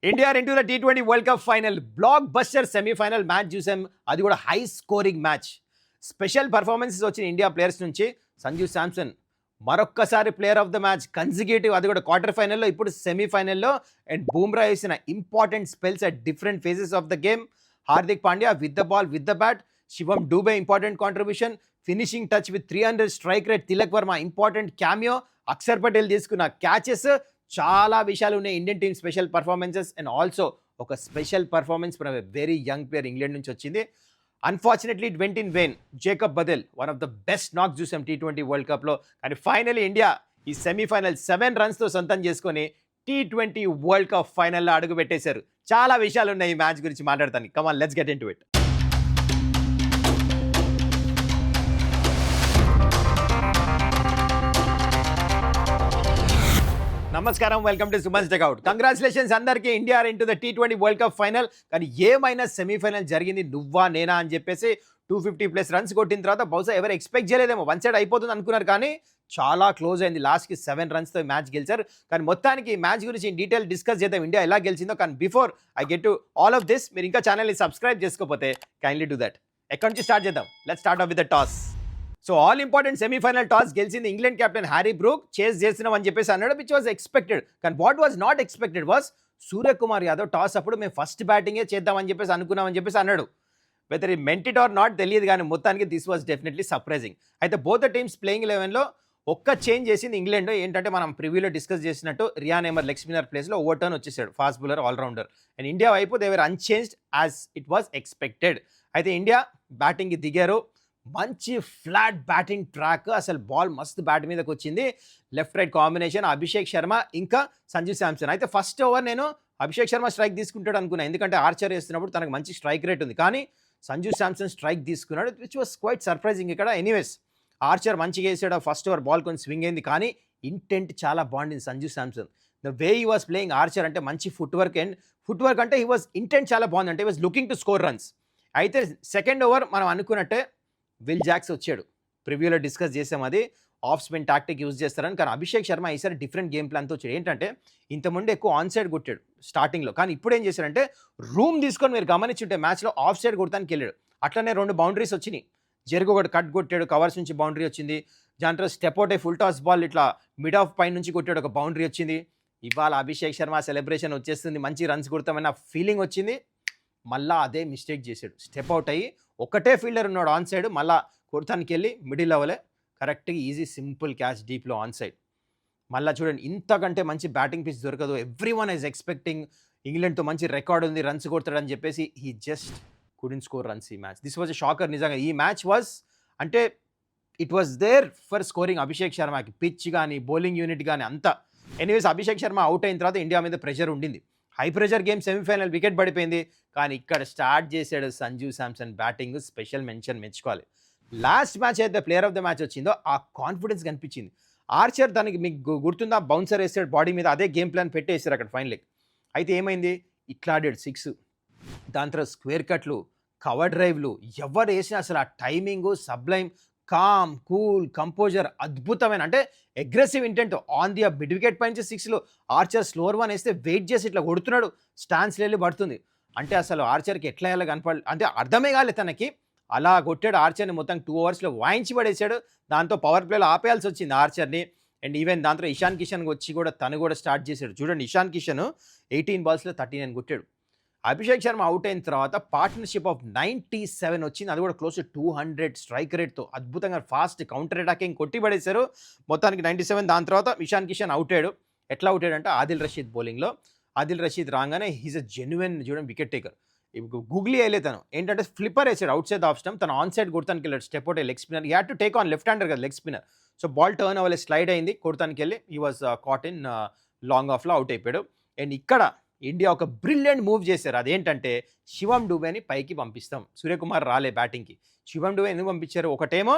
India into the T20 world cup final block buster semifinal match చూసాం. అది కూడా high scoring match. Special performances వచ్చిన India players నుంచి సంజు శాంసన్ మరొక్కసారి player of the match consecutive, అది కూడా క్వార్టర్ ఫైనల్లో, ఇప్పుడు సెమీఫైనల్లో. అండ్ బూమ్రా వేసిన important spells at different phases of the game. Hardik Pandya with the ball, with the bat. Shivam Dubey important contribution. Finishing touch with 300 strike rate. Tilak Varma important cameo. Axar Patel తీసుకున్న catches. చాలా విషయాలు ఉన్నాయి Indian team special performances. And also ఒక special performance from a very young player England నుంచి వచ్చింది. Unfortunately it went in vain. Jacob Bethell one of the best knocks చూసాం T20 world కప్లో. కానీ ఫైనలీ ఇండియా ఈ సెమీఫైనల్ 7 రన్స్తో సొంతం చేసుకొని T20 వరల్డ్ కప్ ఫైనల్లో అడుగు పెట్టేశారు. చాలా విషయాలు ఉన్నాయి ఈ మ్యాచ్ గురించి మాట్లాడతాను. Come on, let's get into it. నమస్కారం, welcome to Suman's takeout. Congratulations అందరికీ, India into the T20 world cup final. కానీ ఏమైనా సెమీఫైనల్ జరిగింది నువ్వా నేనా అని చెప్పేసి 250+ రన్స్ కొట్టిన తర్వాత బహుశా ఎవరు ఎక్స్పెక్ట్ చేయలేదేమో, వన్ సైడ్ అయిపోతుంది అనుకున్నారు. కానీ చాలా క్లోజ్ అయింది. లాస్ట్కి 7 రన్స్తో మ్యాచ్ గెలిచారు. కానీ మొత్తానికి ఈ మ్యాచ్ గురించి డీటెయిల్ డిస్కస్ చేద్దాం, ఇండియా ఎలా గెలిచిందో. కానీ before I get to all of this, మీరు ఇంకా ఛానల్ని సబ్స్క్రైబ్ చేసుకోకపోతే కైండ్లీ డూ దట్. ఎక్కడి నుంచి స్టార్ట్ చేద్దాం? Let's start of with the toss. So all important semi-final toss గెలిచింది ఇంగ్లాండ్ కెప్టెన్ హ్యారీ బ్రూక్. చేస్ చేస్తున్నాం అని చెప్పేసి అన్నాడు, విచ్ వాజ్ ఎక్స్పెక్టెడ్. కానీ what was not expected was Suryakumar Yadav toss అప్పుడు మేము ఫస్ట్ బ్యాటింగే చేద్దామని చెప్పేసి అనుకున్నామని చెప్పేసి అన్నాడు. వెదర్ ఈ మెంట్ ఇట్ ఆర్ నాట్ తెలియదు, కానీ మొత్తానికి దిస్ వాజ్ డెఫినెట్లీ సర్ప్రైజింగ్. అయితే బోత్ ద టీమ్స్ ప్లేయింగ్ 11లో ఒక్క చేంజ్ చేసింది ఇంగ్లాండ్. ఏంటంటే మనం ప్రివ్యూలో డిస్కస్ చేసినట్టు రియాన్ ఎమర్ లెగ్ స్పిన్నర్ ప్లేస్లో ఓవర్టర్న్ వచ్చేసాడు, fast bowler, all rounder. And India వైపు they were unchanged as it was expected. అయితే ఇండియా బ్యాటింగ్కి దిగారు. మంచి ఫ్లాట్ బ్యాటింగ్ ట్రాక్, అసలు బాల్ మస్తు బ్యాట్ మీదకి వచ్చింది. Left right combination, Abhishek Sharma ఇంకా సంజు శాంసన్. అయితే ఫస్ట్ ఓవర్ నేను అభిషేక్ శర్మ స్ట్రైక్ తీసుకుంటాడు అనుకున్నాను, ఎందుకంటే ఆర్చర్ వేస్తున్నప్పుడు తనకు మంచి స్ట్రైక్ రేట్ ఉంది. కానీ సంజు శాంసన్ స్ట్రైక్ తీసుకున్నాడు, విచ్ వాస్ క్వైట్ సర్ప్రైజింగ్ ఇక్కడ. ఎనీవేస్ ఆర్చర్ మంచిగా వేసాడు. ఫస్ట్ ఓవర్ బాల్ కొంచెం స్వింగ్ అయింది, కానీ ఇంటెంట్ చాలా బాగుండింది Sanju Samson. The way he was playing Archer అంటే మంచి foot work. And foot work అంటే హీ వాజ్ ఇంటెంట్ చాలా బాగుంది, అంటే he was looking to score runs. అయితే సెకండ్ ఓవర్ మనం అనుకున్నట్టే విల్ జాక్స్ వచ్చాడు. ప్రివ్యూలో డిస్కస్ చేసాం, అది ఆఫ్ స్పిన్ టాక్టిక్ యూజ్ చేస్తారని. కానీ అభిషేక్ శర్మ ఈసారి డిఫరెంట్ గేమ్ ప్లాన్తో వచ్చాడు. ఏంటంటే ఇంతకుముందు ఎక్కువ ఆన్ సైడ్ కొట్టాడు స్టార్టింగ్లో, కానీ ఇప్పుడు ఏం చేశాడంటే రూమ్ తీసుకొని, మీరు గమనించుంటే మ్యాచ్లో ఆఫ్ సైడ్ కొడతానికి వెళ్ళాడు. అట్లనే 2 బౌండరీస్ వచ్చినాయి. జరుగు ఒకటి కట్ కొట్టాడు, కవర్స్ నుంచి బౌండరీ వచ్చింది. దాంట్లో step out full toss ball ఇట్లా మిడ్ ఆఫ్ పై నుంచి కొట్టాడు, ఒక బౌండరీ వచ్చింది. ఇవాళ అభిషేక్ శర్మ సెలబ్రేషన్ వచ్చేస్తుంది, మంచి రన్స్ కొడతామన్న ఫీలింగ్ వచ్చింది. మళ్ళీ అదే మిస్టేక్ చేశాడు, స్టెప్ అవుట్ అయ్యి ఒకటే ఫీల్డర్ ఉన్నాడు ఆన్ సైడ్, మళ్ళీ కొడతానికి వెళ్ళి మిడిల్ లెవెలే కరెక్ట్గా ఈజీ సింపుల్ క్యాచ్ డీప్లో ఆన్ సైడ్. మళ్ళీ చూడండి, ఇంతకంటే మంచి బ్యాటింగ్ పిచ్ దొరకదు. ఎవ్రీ వన్ ఈజ్ ఎక్స్పెక్టింగ్ ఇంగ్లాండ్తో మంచి రికార్డ్ ఉంది, రన్స్ కొడతాడని చెప్పేసి he just couldn't score runs ఈ match. This was a shocker నిజంగా. ఈ మ్యాచ్ వాజ్ అంటే it was there for scoring Abhishek శర్మకి. పిచ్ కానీ బౌలింగ్ యూనిట్ కానీ అంతా. ఎనీవేస్ అభిషేక్ శర్మ అవుట్ అయిన తర్వాత ఇండియా మీద ప్రెషర్ ఉండింది. High pressure game, semifinal wicket పడిపోయింది. కానీ ఇక్కడ స్టార్ట్ చేశాడు Sanju Samson batting, special mention మెచ్చుకోవాలి. లాస్ట్ మ్యాచ్ అయితే ప్లేయర్ ఆఫ్ ద మ్యాచ్ వచ్చిందో ఆ కాన్ఫిడెన్స్ కనిపించింది. ఆర్చర్ దానికి మీకు గుర్తుందా, బౌన్సర్ వేసాడు బాడీ మీద, అదే గేమ్ ప్లాన్ పెట్టేసారు అక్కడ ఫైనల్కి. అయితే ఏమైంది, ఇట్లా ఆడాడు 6, దాని తర్వాత స్క్వేర్ కట్లు, కవర్ డ్రైవ్లు, ఎవరు వేసినా అసలు ఆ timing sublime, calm, cool, composure, అద్భుతమైన, అంటే aggressive intent on the mid wicket పై నుంచి 6లు. ఆర్చర్ స్లోవర్ 1 వేస్తే వెయిట్ చేసి ఇట్లా కొడుతున్నాడు, స్టాన్స్ వెళ్ళి పడుతుంది. అంటే అసలు ఆర్చర్కి ఎట్లా వేయాలో కనపడ, అంటే అర్థమే కాలేదు తనకి. అలా కొట్టాడు ఆర్చర్ని, మొత్తం 2 ఓవర్స్లో వాయించి పడేశాడు. దాంతో పవర్ ప్లేలో ఆపేయాల్సి వచ్చింది ఆర్చర్ని. అండ్ ఈవెన్ దాంట్లో ఇషాన్ కిషన్ వచ్చి కూడా తను కూడా స్టార్ట్ చేశాడు. చూడండి, ఇషాన్ కిషన్ 18 బాల్స్లో 39 కొట్టాడు. అభిషేక్ శర్మ అవుట్ అయిన తర్వాత పార్ట్నర్షిప్ ఆఫ్ 97 వచ్చింది, అది కూడా క్లోజ్ టు 200 స్ట్రైక్ రేట్తో. అద్భుతంగా ఫాస్ట్ కౌంటర్ అటాకింగ్ కొట్టి పడేశారు. మొత్తానికి 97. దాని తర్వాత ఇషాన్ కిషన్ అవుట్ అయ్యాడు. ఎట్లా అవుట్ అయ్యాడంటే ఆదిల్ రషీద్ బౌలింగ్లో. ఆదిల్ రషీద్ రాగానే హీజ్ అ జెన్యున్ చూడండి వికెట్ టేకర్. గూగ్లీ అయ్యలే తను, ఏంటంటే ఫ్లిప్పర్ వేసాడు అవుట్ సైడ్ ఆఫ్ స్టంప్, తను ఆన్ సైడ్ కొడతానికి వెళ్ళాడు. Step out leg spinner, he had to take on left hander కదా leg spinner. So ball turn అవ్వలే, స్లైడ్ అయింది, కొడతానికి వెళ్ళి he was caught in long ఆఫ్లో అవుట్ అయిపోయాడు. అండ్ ఇక్కడ ఇండియా ఒక బ్రిలియంట్ మూవ్ చేశారు. అదేంటంటే శివం డూబేని పైకి పంపిస్తాం. సూర్యకుమార్ రాలే బ్యాటింగ్కి. శివం డూబే ఎందుకు పంపించారు, ఒకటేమో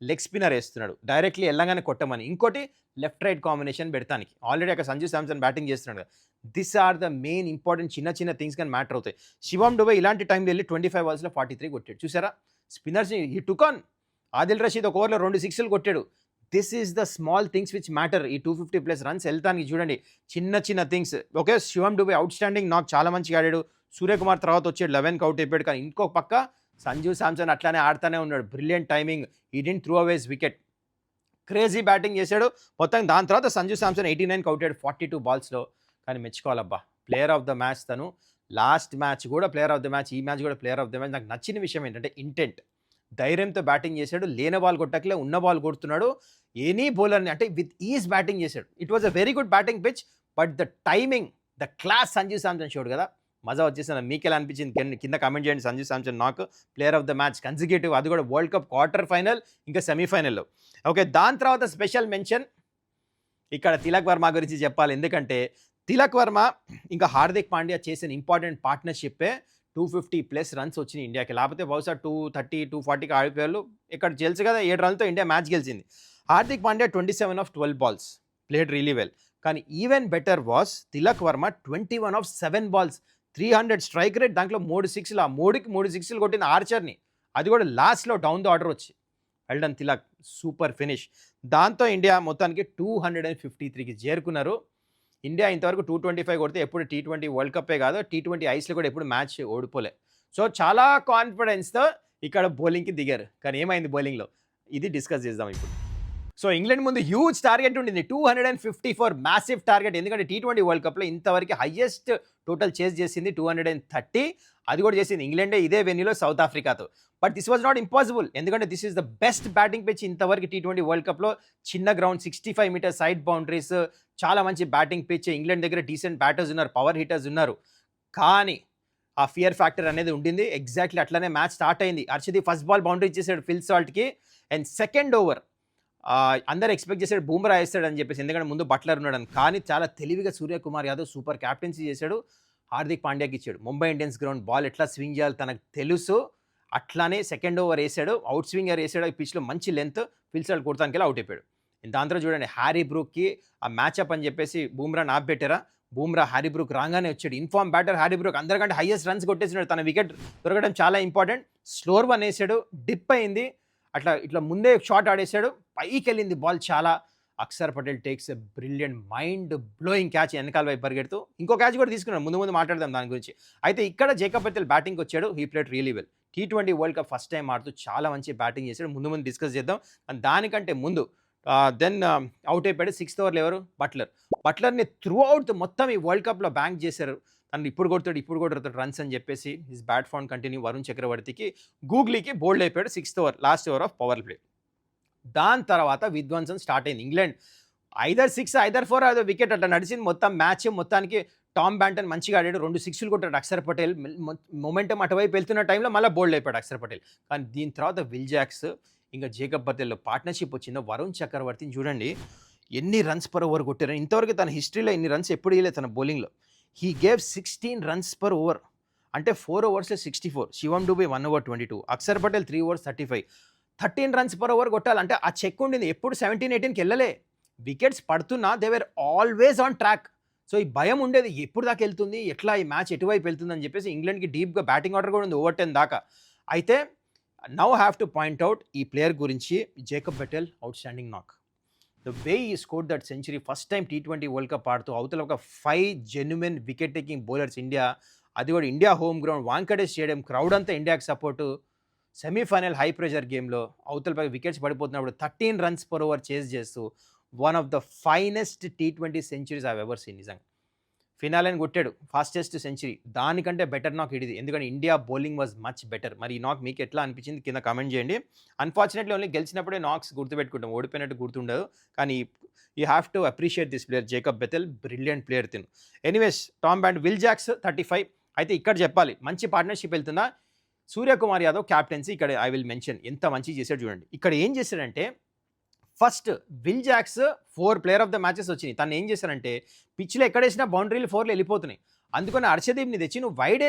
లెగ్ స్పిన్నర్ వేస్తున్నాడు డైరెక్ట్లీ వెళ్ళగానే కొట్టమని, ఇంకోటి లెఫ్ట్ రైట్ కాంబినేషన్ పెడతానికి. ఆల్రెడీ అక్కడ సంజు శాంసన్ బ్యాటింగ్ చేస్తున్నాడు కదా. This are the main important చిన్న థింగ్స్ కానీ మ్యాటర్ అవుతాయి. శివం డూబే ఇలాంటి టైంలో వెళ్ళి 25 ఓవర్స్లో 43 కొట్టాడు. చూసారా, spinners he took on. Adil Rashid ఒక ఓవర్లో 2 6లు కొట్టాడు. This is the small things which matter. ఈ 250+ రన్స్ వెళ్తానికి చూడండి, చిన్న చిన్న things. Okay, Shivam Dube outstanding నాకు చాలా మంచిగా ఆడాడు. సూర్యకుమార్ తర్వాత వచ్చాడు, 11కి అవుట్ అయిపోయాడు. కానీ ఇంకొక పక్క సంజు శాంసన్ అట్లానే ఆడుతూనే ఉన్నాడు. Brilliant timing, he didn't throw away his wicket. Crazy batting చేశాడు మొత్తం. దాని తర్వాత సంజు శాంసన్ 89కి అవుట్ అయ్యాడు 42 బాల్స్లో. కానీ మెచ్చుకోవాలబ్బా, ప్లేయర్ ఆఫ్ ద మ్యాచ్ తను. లాస్ట్ మ్యాచ్ కూడా ప్లేయర్ ఆఫ్ ద మ్యాచ్, ఈ మ్యాచ్ కూడా ప్లేయర్ ఆఫ్ ద మ్యాచ్. నాకు నచ్చిన విషయం ఏంటంటే ఇంటెంట్, ధైర్యంతో బ్యాటింగ్ చేశాడు. లేని బాల్ కొట్టకలే, ఉన్న బాల్ కొడుతున్నాడు. ఎనీ బౌలర్ని అంటే విత్ ఈజ్ బ్యాటింగ్ చేశాడు. It was a very good batting pitch, but the timing, the class Sanju Samson showed కదా. మజా వచ్చేసిన. మీకు ఎలా అనిపించింది కింద కామెంట్ చేయండి. సంజు శాంసన్ నాకు player of the match consecutive, అది కూడా వరల్డ్ కప్ క్వార్టర్ ఫైనల్ ఇంకా సెమీఫైనల్లో. ఓకే, దాని తర్వాత స్పెషల్ మెన్షన్ ఇక్కడ తిలక్ వర్మ గురించి చెప్పాలి. ఎందుకంటే తిలక్ వర్మ ఇంకా హార్దిక్ పాండ్యా చేసిన ఇంపార్టెంట్ పార్ట్నర్షిప్పే 250+ రన్స్ వచ్చినాయి ఇండియాకి. లేకపోతే బహుశా 230, 240కి ఆడిపోయారు. ఇక్కడ తెలుసు కదా, 7 రన్లతో ఇండియా మ్యాచ్ గెలిచింది. Hardik Pandya 27 off 12 balls played really well. కానీ even better was Tilak Varma 21 off 7 balls, 300 strike rate. దాంట్లో 3 సిక్స్లు, ఆ 3కి 3 సిక్స్లు కొట్టిన ఆర్చర్ని, అది కూడా లాస్ట్లో డౌన్ ద ఆర్డర్ వచ్చి. Well done Tilak, super finish. దాంతో ఇండియా మొత్తానికి 253కి చేరుకున్నారు. ఇండియా ఇంతవరకు 225 కొడితే ఎప్పుడు T20 వరల్డ్ కప్పే కాదు, T20 ఐస్లో కూడా ఎప్పుడు మ్యాచ్ ఓడిపోలే. సో చాలా కాన్ఫిడెన్స్తో ఇక్కడ బౌలింగ్కి దిగారు. కానీ ఏమైంది బౌలింగ్లో, ఇది డిస్కస్ చేద్దాం ఇప్పుడు. సో ఇంగ్లాండ్ ముందు హ్యూజ్ టార్గెట్ ఉండింది, 254 మ్యాసివ్ టార్గెట్. ఎందుకంటే T20 వరల్డ్ కప్లో ఇంతవరకు హైయెస్ట్ టోటల్ చేజ్ చేసింది 230, అది కూడా చేసింది ఇంగ్లాండే ఇదే వెన్యూలో సౌత్ ఆఫ్రికాతో. But this was not impossible, ఎందుకంటే this is the best batting pitch ఇంతవరకు T20 వరల్డ్ కప్లో. చిన్న గ్రౌండ్, 65 మీటర్స్ సైడ్ బౌండరీస్, చాలా మంచి బ్యాటింగ్ పిచ్. ఇంగ్లాండ్ దగ్గర డీసెంట్ బ్యాటర్స్ ఉన్నారు, పవర్ హిట్టర్స్ ఉన్నారు. కానీ ఆ ఫియర్ ఫ్యాక్టర్ అనేది ఉండింది. ఎగ్జాక్ట్లీ అట్లానే మ్యాచ్ స్టార్ట్ అయింది. హర్షదీప్ ఫస్ట్ బాల్ బౌండరీ ఇచ్చేసాడు ఫిల్ సాల్ట్కి. అండ్ సెకండ్ ఓవర్ అందరు ఎక్స్పెక్ట్ చేశాడు బూమ్రా వేస్తాడు అని చెప్పేసి, ఎందుకంటే ముందు బట్లర్ ఉన్నాడని. కానీ చాలా తెలివిగా సూర్యకుమార్ యాదవ్ సూపర్ క్యాప్టెన్సీ చేశాడు, హార్దిక్ పాండ్యాకి ఇచ్చాడు. ముంబై ఇండియన్స్ గ్రౌండ్ బాల్ ఎట్లా స్వింగ్ చేయాలి తనకు తెలుసు. అట్లానే సెకండ్ ఓవర్ వేసాడు, అవుట్ స్వింగర్ వేసాడు. ఈ పిచ్లో మంచి లెంత్, ఫిల్సాల్ కొడతానికి అవుట్ అయిపోయాడు. దాంతో చూడండి హ్యారీ బ్రూక్కి ఆ మ్యాచ్అప్ అని చెప్పేసి బూమ్రాని ఆపెట్టారా. బూమ్రా హ్యారీ బ్రూక్ రాగానే వచ్చాడు. ఇన్ఫార్మ్ బ్యాటర్ హ్యారీ బ్రూక్, అందరికంటే హైయెస్ట్ రన్స్ కొట్టేసినాడు. తన వికెట్ దొరకడం చాలా ఇంపార్టెంట్. స్లోర్ వన్ వేసాడు, డిప్ అయింది. అట్లా ఇట్లా ముందే షాట్ ఆడేశాడు, పైకి వెళ్ళింది బాల్ చాలా. Akshar Patel takes a brilliant mind blowing catch, వెనకాల వైపు పరిగెడుతూ. ఇంకో క్యాచ్ కూడా తీసుకున్నాడు, ముందు మాట్లాడదాం దాని గురించి. అయితే ఇక్కడ జేకబ్ బెథెల్ బ్యాటింగ్కి వచ్చాడు. He played really well. T20 world cup first time ఆడుతూ చాలా మంచి బ్యాటింగ్ చేశాడు. ముందు డిస్కస్ చేద్దాం. అండ్ దానికంటే ముందు దెన్ అవుట్ అయిపోయాడు 6th ఓవర్లో ఎవరు, బట్లర్ని త్రూ అవుట్ మొత్తం ఈ వరల్డ్ కప్లో బ్యాంక్ చేశారు. తను ఇప్పుడు కొడతాడు రన్స్ అని చెప్పేసి his bat found continue. Varun చక్రవర్తికి, గూగ్లీకి బోల్డ్ అయిపోయాడు 6th over, last over of power play. దాని తర్వాత విధ్వంసం స్టార్ట్ అయింది. ఇంగ్లాండ్ ఐదర్ 6 ఐదర్ 4 అదో వికెట్ అట్లా నడిచింది మొత్తం మ్యాచ్. మొత్తానికి టామ్ బ్యాంటన్ మంచిగా ఆడాడు, 2 సిక్స్లు కొట్టాడు అక్షర్ పటేల్. మొమెంటం అటువైపు వెళ్తున్న టైంలో మళ్ళీ బోల్డ్ అయిపోయాడు అక్షర్ పటేల్. కానీ దీని తర్వాత విల్ జాక్స్ ఇంకా జేకబ్ బెథెల్లో పార్ట్నర్షిప్ వచ్చిందో. వరుణ్ చక్రవర్తిని చూడండి ఎన్ని రన్స్ పర్ ఓవర్ కొట్టారు. ఇంతవరకు తన హిస్టరీలో ఇన్ని రన్స్ ఎప్పుడు ఇవ్వలేదు తన బౌలింగ్లో. He gave 16 runs per over, అంటే 4 ఓవర్స్లో 64. Shivam Dube 1 over 22, Akshar Patel 3 overs 35. 13 runs per over కొట్టాలంటే ఆ చెక్ ఉండింది. ఎప్పుడు 17-18కి వెళ్ళలే. వికెట్స్ పడుతున్నా they were always on track. So ఈ భయం ఉండేది, ఎప్పుడు దాకా వెళ్తుంది, ఎట్లా ఈ మ్యాచ్ ఎటువైపు వెళ్తుంది అని చెప్పేసి. ఇంగ్లాండ్కి డీప్గా బ్యాటింగ్ ఆర్డర్ కూడా ఉంది ఓవర్ 10 దాకా. అయితే now have to point out ఈ ప్లేయర్ గురించి, Jacob Bethell outstanding knock. The way he scored that century, first time T20 world cup ఆడుతూ అవతల ఒక 5 genuine wicket taking bowlers India, అది కూడా India home ground Wankhede stadium, crowd అంతా ఇండియాకి support. Semifinal high pressure గేమ్లో అవతల వికెట్స్ పడిపోతున్నప్పుడు 13 రన్స్ పర్ ఓవర్ చేజ్ చేస్తూ one of the finest T20 centuries I've ever scene. నిజంగా ఫినాలని కొట్టాడు, ఫాస్టెస్ట్ సెంచరీ. దానికంటే బెటర్ నాక్ ఇది, ఎందుకంటే India bowling was much better. మరి ఈ నాక్ మీకు ఎట్లా అనిపించింది కింద కామెంట్ చేయండి. అన్ఫార్చునేట్లీ ఓన్లీ గెలిచినప్పుడే నాక్స్ గుర్తుపెట్టుకుంటాం, ఓడిపోయినట్టు గుర్తుండదు. కానీ you have to appreciate this player Jacob Bethell, brilliant player తిను. Anyways Tom Banton, Will Jacks 35. అయితే ఇక్కడ చెప్పాలి మంచి పార్ట్నర్షిప్ వెళ్తుందా. సూర్యకుమార్ యాదవ్ క్యాప్టెన్సీ ఇక్కడ ఐ విల్ మెన్షన్, ఎంత మంచి చేశాడు చూడండి. ఇక్కడ ఏం చేశాడంటే first Will Jacks 4 player of the matches వచ్చినాయి. తను ఏం చేశారంటే పిచ్లో ఎక్కడ వేసినా బౌండరీలు 4లో వెళ్ళిపోతున్నాయి. అందుకని హర్షదీప్ని తెచ్చి నువ్వు వైడ్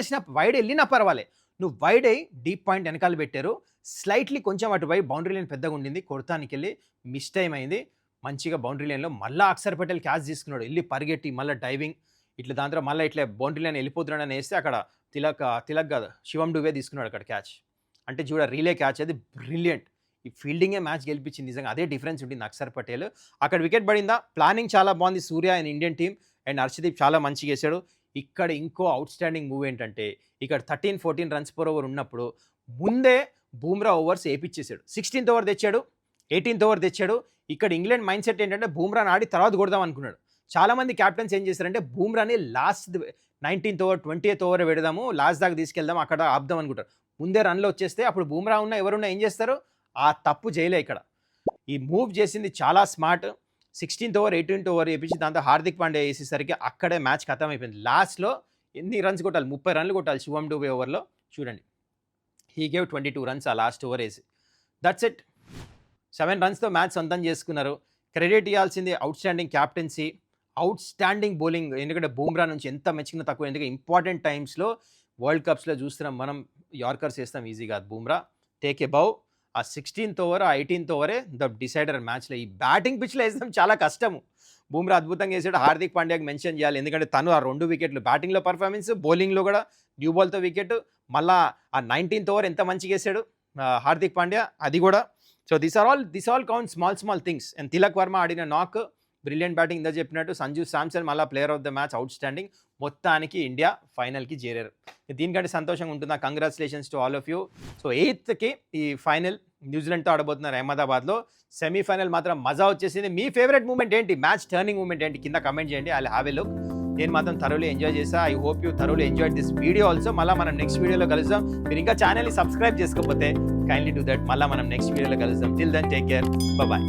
వెళ్ళినా పర్వాలే, నువ్వు వైడ్ అయ్యి డీప్ పాయింట్ వెనకాల పెట్టారు. స్లైట్లీ కొంచెం అటువైపు బౌండరీ లైన్ పెద్దగా ఉండింది, కొడతానికి వెళ్ళి మిస్ టైం అయింది. మంచిగా బౌండరీ లైన్లో మళ్ళీ అక్షర్ పటేల్ క్యాచ్ తీసుకున్నాడు, వెళ్ళి పరిగెట్టి మళ్ళీ డైవింగ్ ఇట్లా. దాని తర్వాత మళ్ళీ ఇట్లా బౌండరీ లైన్ వెళ్ళిపోతున్నాడు అని వేస్తే అక్కడ తిలక్ కాదు శివం డుబే తీసుకున్నాడు అక్కడ క్యాచ్. అంటే చూడ రీలే క్యాచ్, అది బ్రిలియంట్. ఈ ఫీల్డింగే మ్యాచ్ గెలిపించింది నిజంగా. అదే డిఫరెన్స్ ఉంటుంది అక్షర్ పటేల్. అక్కడ వికెట్ పడిందా, ప్లానింగ్ చాలా బాగుంది Surya and Indian team. And Harshdeep చాలా మంచిగా వేసాడు. ఇక్కడ ఇంకో అవుట్ స్టాండింగ్ మూవ్ ఏంటంటే, ఇక్కడ 13-14 రన్స్ పర్ ఓవర్ ఉన్నప్పుడు ముందే బూమ్రా ఓవర్స్ ఏపిచ్చేసాడు. 16th ఓవర్ తెచ్చాడు, 18th ఓవర్ తెచ్చాడు. ఇక్కడ ఇంగ్లాండ్ మైండ్ సెట్ ఏంటంటే బూమ్రాని ఆడి తర్వాత కొడదాం అనుకున్నాడు. చాలామంది క్యాప్టెన్స్ ఏం చేశారంటే బూమ్రాని last 19th over 20th over పెడదాము, లాస్ట్ దాకా తీసుకెళ్దాం, అక్కడ ఆపుదాం అనుకుంటారు. ముందే రన్లో వచ్చేస్తే అప్పుడు బూమ్రా ఉన్నా ఎవరున్నా ఏం చేస్తారు, ఆ తప్పు చేయలే ఇక్కడ. ఈ మూవ్ చేసింది చాలా smart. 16th over 18th over వేపించి దాంతో హార్దిక్ పాండ్యా వేసేసరికి అక్కడే మ్యాచ్ ఖతం అయిపోయింది. లాస్ట్లో ఎన్ని రన్స్ కొట్టాలి, 30 రన్లు కొట్టాలి శుభమ్ డూబే ఓవర్లో. చూడండి, హీ గేవ్ 22 రన్స్ ఆ లాస్ట్ ఓవర్ వేసి. That's it. 7 రన్స్తో మ్యాచ్ సొంతం చేసుకున్నారు. క్రెడిట్ ఇవ్వాల్సింది out standing captaincy, out standing bowling. ఎందుకంటే బూమ్రా నుంచి ఎంత మెచ్చిన తక్కువ. ఎందుకంటే ఇంపార్టెంట్ టైమ్స్లో వరల్డ్ కప్స్లో చూస్తున్నాం మనం, యార్కర్స్ వేస్తాం ఈజీగా. బూమ్రా టేక్ ఏ బౌ. ఆ 16th ఓవర్, ఆ 18th ఓవరే ద డిసైడర్ మ్యాచ్లో. ఈ బ్యాటింగ్ పిచ్లో వేస్తాం చాలా కష్టము. బూమ్రా అద్భుతంగా వేసాడు. హార్దిక్ పాండ్యాకి మెన్షన్ చేయాలి, ఎందుకంటే తను ఆ 2 వికెట్లు, బ్యాటింగ్లో పర్ఫార్మెన్స్, బౌలింగ్లో కూడా న్యూ బాల్తో వికెట్. మళ్ళా ఆ 19th ఓవర్ ఎంత మంచిగా వేసాడు హార్దిక్ పాండ్యా, అది కూడా. So this all count small things. And Tilak Varma ఆడిన నాక్, బ్రిలియంట్ బ్యాటింగ్ ఇందా చెప్పినట్టు. సంజు శాంసన్ మళ్ళీ player of the match, out standing. మొత్తానికి ఇండియా ఫైనల్కి చేరారు. దీనికంటే సంతోషంగా ఉంటుందా? Congratulations to all of you. So 8th ఈ ఫైనల్ న్యూజిలాండ్తో ఆడబోతున్నారు అహ్మదాబాద్లో. సెమీఫైనల్ మాత్రం మజా వచ్చేసింది. మీ ఫేవరెట్ మూమెంట్ ఏంటి, మ్యాచ్ టర్నింగ్ మూమెంట్ ఏంటి కింద కమెంట్ చేయండి. I will have a look. నేను మాత్రం థరోలీ ఎంజాయ్ చేసా. I hope you thoroughly enjoy this video also. మళ్ళీ మనం నెక్స్ట్ వీడియోలో కలుద్దాం. మీరు ఇంకా ఛానల్ని సబ్స్క్రైబ్ చేసుకోకపోతే కైండ్లీ డూ దట్. మళ్ళీ మనం నెక్స్ట్ వీడియోలో కలుద్దాం. Till then take care, bye.